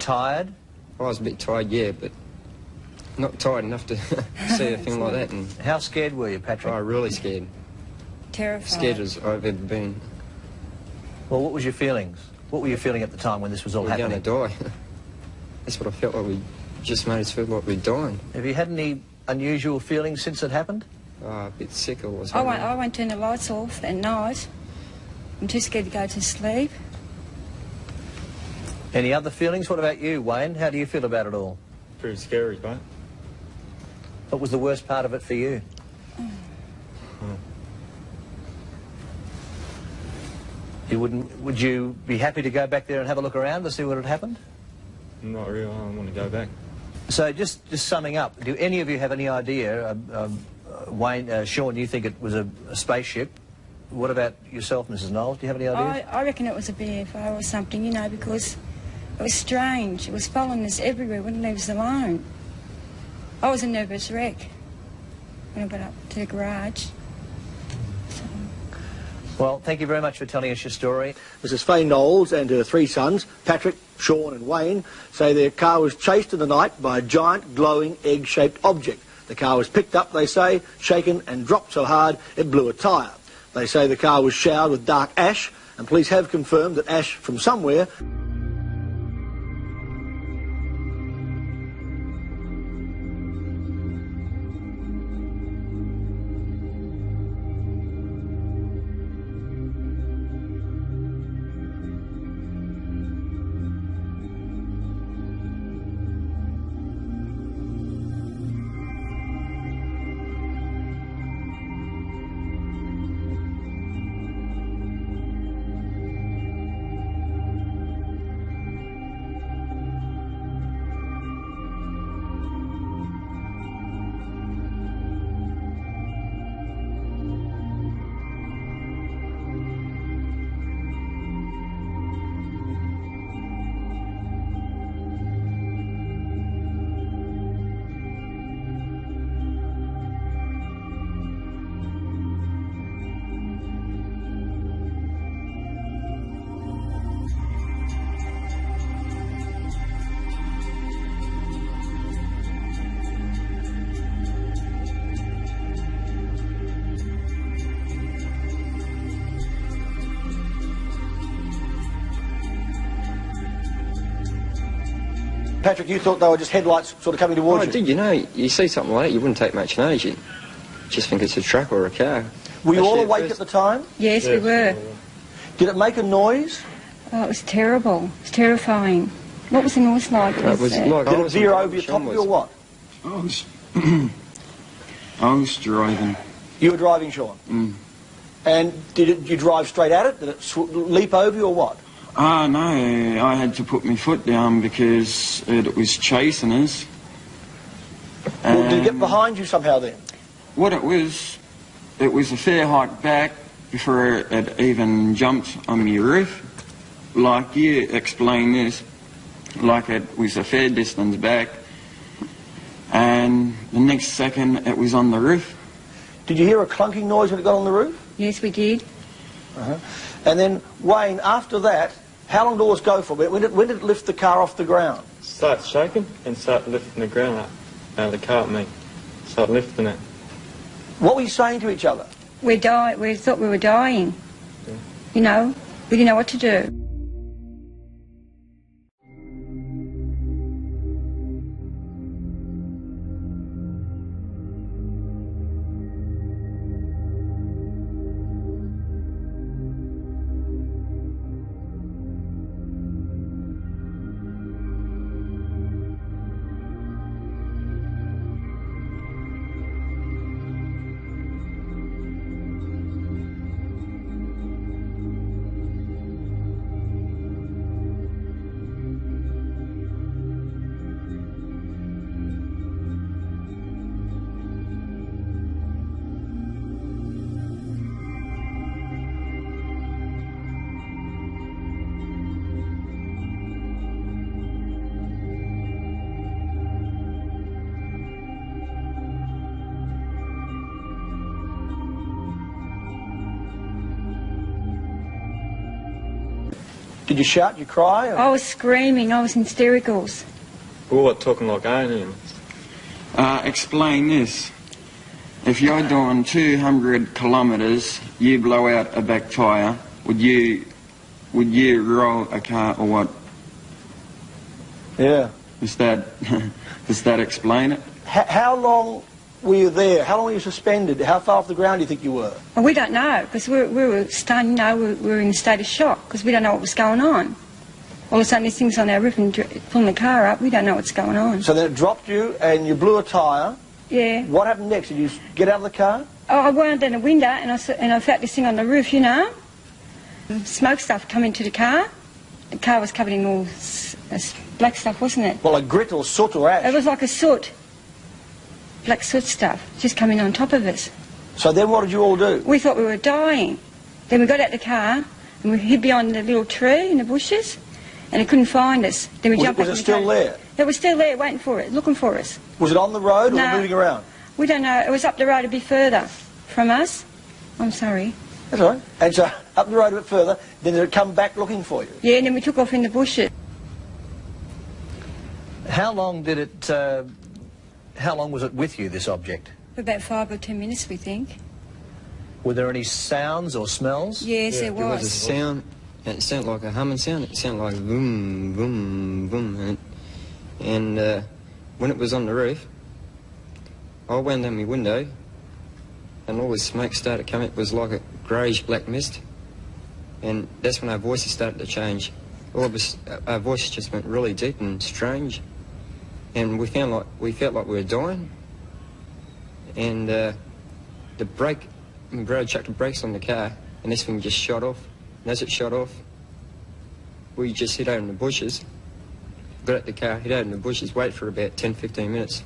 tired? I was a bit tired, yeah, but not tired enough to see a thing like that. And how scared were you, Patrick? Oh, really scared. Terrified. Scared as I've ever been. Well, what was your feelings? What were you feeling at the time when this was all happening? We're going to die. That's what I felt like. We just made us feel like we're dying. Have you had any unusual feelings since it happened? A bit sick I was. I won't turn the lights off at night. I'm too scared to go to sleep. Any other feelings? What about you, Wayne? How do you feel about it all? Pretty scary, mate. What was the worst part of it for you? Would you be happy to go back there and have a look around to see what had happened? Not really. I don't want to go back. So just summing up, do any of you have any idea, Wayne, Sean, you think it was a spaceship. What about yourself, Mrs. Knowles? Do you have any ideas? I reckon it was a BFO or something, you know, because it was strange. It was following us everywhere, wouldn't leave us alone. I was a nervous wreck when I got up to the garage. Well, thank you very much for telling us your story. Mrs. Faye Knowles and her three sons, Patrick, Sean and Wayne, say their car was chased in the night by a giant, glowing, egg-shaped object. The car was picked up, they say, shaken and dropped so hard it blew a tyre. They say the car was showered with dark ash, and police have confirmed that ash from somewhere Patrick, you thought they were just headlights sort of coming towards you? I did, you know, you see something like that, you wouldn't take much notice. You just think it's a truck or a car. Were you all awake at the time? Yes, we were. Did it make a noise? Oh, it was terrible. It was terrifying. What was the noise like? It was like did it veer over your top of you or what? I was driving. You were driving, Sean? And did you drive straight at it? Did it leap over you or what? No, I had to put my foot down because it was chasing us. Well, did it get behind you somehow then? What it was a fair hike back before it even jumped on my roof. Like you explained this, like it was a fair distance back, and the next second it was on the roof. Did you hear a clunking noise when it got on the roof? Yes, we did. And then, Wayne, after that, how long did it go for? When did it lift the car off the ground? Start shaking and start lifting the ground up out of the car at me. Start lifting it. What were you saying to each other? We thought we were dying. Yeah. You know, we didn't know what to do. Did you shout, did you cry? Or? I was screaming, I was in hystericals. We were talking like aliens. Explain this. If you're doing 200 kilometres, you blow out a back tyre, would you roll a car or what? Yeah. Does that explain it? How long were you there? How long were you suspended? How far off the ground do you think you were? Well, we don't know, because we were stunned, you know, we were in a state of shock, because we don't know what was going on. All of a sudden, this thing's on our roof and pulling the car up, we don't know what's going on. So then it dropped you and you blew a tyre. Yeah. What happened next? Did you get out of the car? Oh, I wound down the window and I felt this thing on the roof, you know. Smoke stuff come into the car. The car was covered in all black stuff, wasn't it? Well, like grit or soot or ash? It was like a soot. Black soot stuff, just coming on top of us. So then what did you all do? We thought we were dying. Then we got out the car and we hid behind the little tree in the bushes and it couldn't find us. Then we jumped back in the car. Was it still there? It was still there, waiting for it, looking for us. Was it on the road or No. moving around? We don't know. It was up the road a bit further from us. I'm sorry. That's all right. And so up the road a bit further, then did it come back looking for you? Yeah, and then we took off in the bushes. How long did it, how long was it with you, this object? For about 5 or 10 minutes, we think. Were there any sounds or smells? Yes, there There was a was. sound, and it sounded like a humming sound. It sounded like boom, boom, boom. And when it was on the roof, I wound down my window, and all the smoke started coming. It was like a greyish black mist, and that's when our voices started to change. All of us, our voices just went really deep and strange, and we felt like we were dying. And the brake, my brother chucked the brakes on the car, and this thing just shot off. And as it shot off, we just hid out in the bushes. Got out the car, hid out in the bushes, waited for about 10-15 minutes.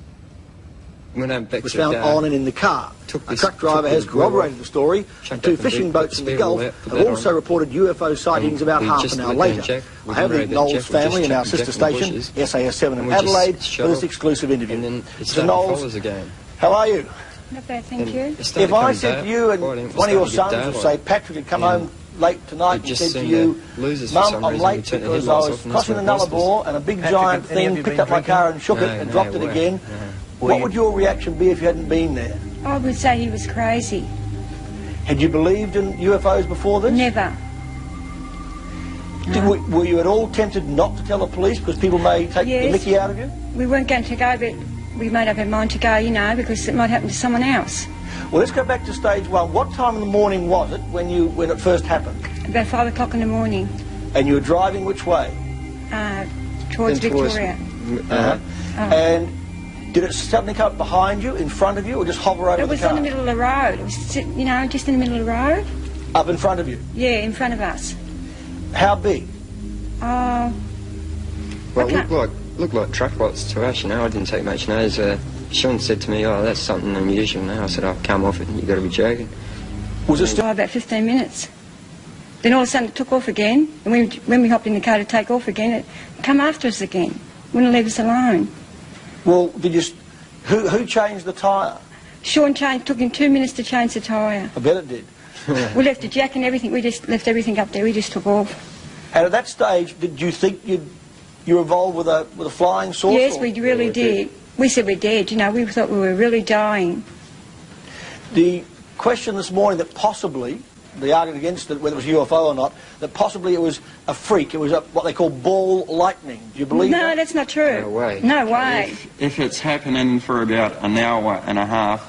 Went over back Was to the found car. on and in the car. Took A this- truck driver took has this wheel corroborated off, the story, chucked and 2 up the fishing big boats in the spare Gulf wheel out, put have that also on. reported UFO sightings about we half just an hour let later. them check. We I have didn't the raid that Knowles check, we family just and our chucked them sister back in the station, bushes, SAS7 in and we just Adelaide, shut for this off. exclusive interview. And then it Mr. started to follow us Knowles, again. how are you? Not bad, thank And you. it started If I coming said dark. to you and Right, it was one of your starting to sons get would daylight. say, Patrick had come And home late tonight it and just said to seemed you, to lose us for Mum, some I'm reason. late We turned the because I headlights was off and crossing that's the when it Nullarbor and a big Patrick, giant have any of thing you picked been up my drinking? car and shook it No, and no dropped it way. again. No. Were What you- would your reaction be if you hadn't been there? I would say he was crazy. Had you believed in UFOs before this? Never. Were you at all tempted not to tell the police because people may take the Yes. mickey out of you? We weren't going to go, but we made up our mind to go, you know, because it might happen to someone else. Well, let's go back to stage one. What time in the morning was it when it first happened? About 5 o'clock in the morning, And you were driving which way? towards Then towards- Victoria. And did it suddenly come up behind you, in front of you, or just hover over It the was car? on the middle of the road. It was, you know, just in the middle of the road. Up in front of you. Yeah, in front of us. How big? Oh, Well, Okay. it looked like truck lights to us, you know. I didn't take much notice. Sean said to me, "Oh, that's something unusual." Now I said, "Oh, come off it. You got to be joking." Was it still? about 15 minutes. Then all of a sudden it took off again, and when we hopped in the car to take off again, it come after us again. Wouldn't leave us alone. Well, did you? Who changed the tyre? Sean took him 2 minutes to change the tyre. I bet it did. We left the jack and everything. We just left everything up there. We just took off. And at that stage, did you think you were involved with a flying saucer? Yes, we really did. We said we're dead. You know, we thought we were really dying. The question this morning that possibly, the argument against it, whether it was UFO or not, that possibly it was a freak. It was what they call ball lightning. Do you believe No, that? that's not true. No way. No way. If it's happening for about an hour and a half,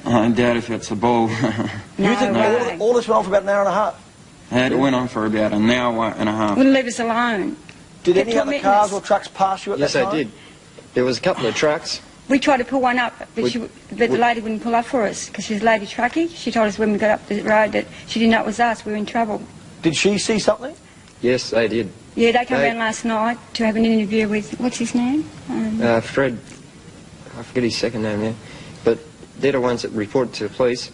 I doubt if it's a ball. No You think way. all this went on for about an hour and a half? It went on for about an hour and a half. Wouldn't leave us alone. Did Kept any other tormenting cars us. or trucks pass you at Yes, that I time? did. There was a couple of trucks. We tried to pull one up, but, We- the lady wouldn't pull up for us because she's a lady truckie. She told us when we got up the road that she didn't know it was us. We were in trouble. Did she see something? Yes, they did. Yeah, they came They- round last night to have an interview with, what's his name? Fred, I forget his second name now, but they're the ones that reported to the police.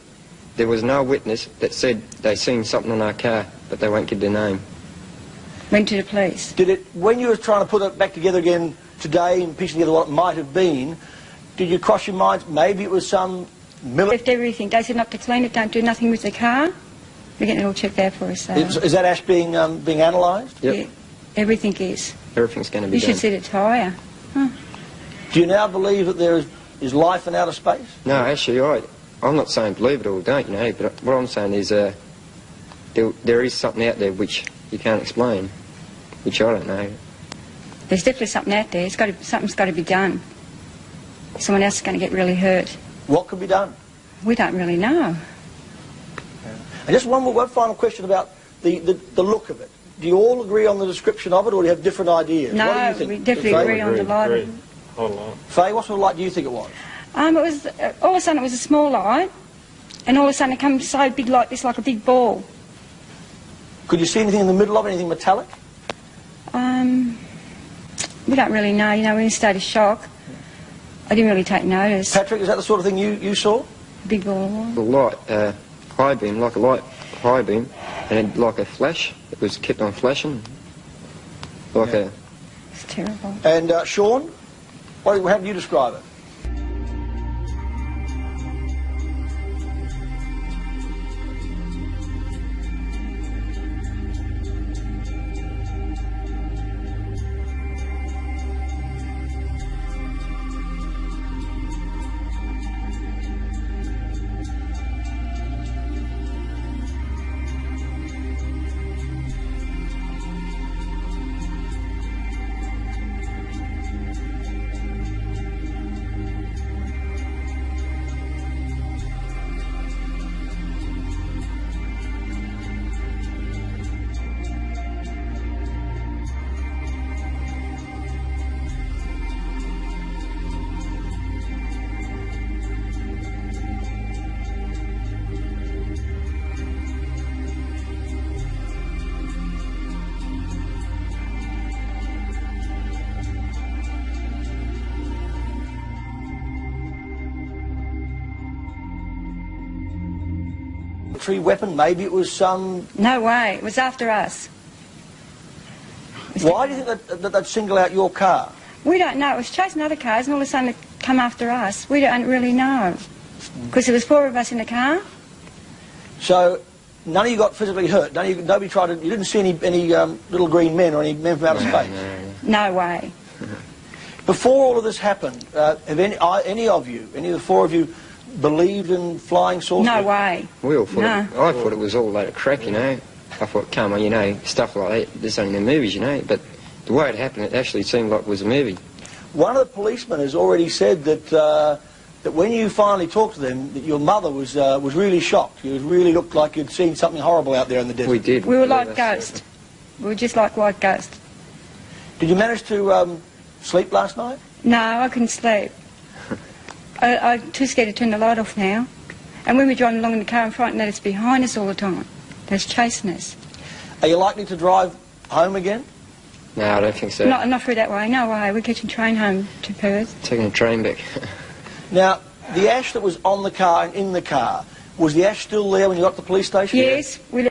There was no witness that said they seen something on our car, but they won't give their name. Went to the police. Did it, when you were trying to put it back together again today and piecing together what it might have been, did you cross your minds maybe it was some military? Left everything. They said not to clean it, don't do nothing with the car. We're getting it all checked out for us. So. Is that ash being analysed? Yep. Yeah, everything is. Everything's going to be You done. should see the tyre. Huh. Do you now believe that there is life in outer space? No, actually, I'm not saying believe it or don't, you know, but what I'm saying is there is something out there which you can't explain, which I don't know. There's definitely something out there. Something's got to be done. Someone else is going to get really hurt. What could be done? We don't really know. And just one final question about the look of it. Do you all agree on the description of it, or do you have different ideas? No, what do you think? we definitely Faye? agree on the light. Agree. Whole lot. Faye, what sort of light do you think it was? It was all of a sudden it was a small light, and all of a sudden it comes so big like this, like a big ball. Could you see anything in the middle of it, anything metallic? We don't really know. You know, we're in a state of shock. I didn't really take notice. Patrick, is that the sort of thing you saw? Big ball. The light, high beam, like a light high beam, and it, like a flash. It was kept on flashing, like a. It's terrible. And Sean, how do you describe it? Weapon, maybe it was some... No way. It was after us. Why do you think that they'd single out your car? We don't know. It was chasing other cars, and all of a sudden it come after us. We don't really know. Because there was 4 of us in the car. So, none of you got physically hurt? Nobody tried to... You didn't see any little green men or any men from outer space? No way. Before all of this happened, have any of the 4 of you, believed in flying saucers? No way. We all thought. No. I thought it was all a load of crap, you know. I thought, come on, you know, stuff like that. There's only in the movies, you know. But the way it happened, it actually seemed like it was a movie. One of the policemen has already said that that when you finally talked to them, that your mother was really shocked. You really looked like you'd seen something horrible out there in the desert. We did. We were Yeah, like ghosts. We were just like white ghosts. Did you manage to sleep last night? No, I couldn't sleep. I'm too scared to turn the light off now. And when we're driving along in the car, I'm frightened that it's behind us all the time. That's chasing us. Are you likely to drive home again? No, I don't think so. Not through that way. No way. We're catching a train home to Perth. Taking a train back. Now, the ash that was on the car and in the car, was the ash still there when you got to the police station? Yes. We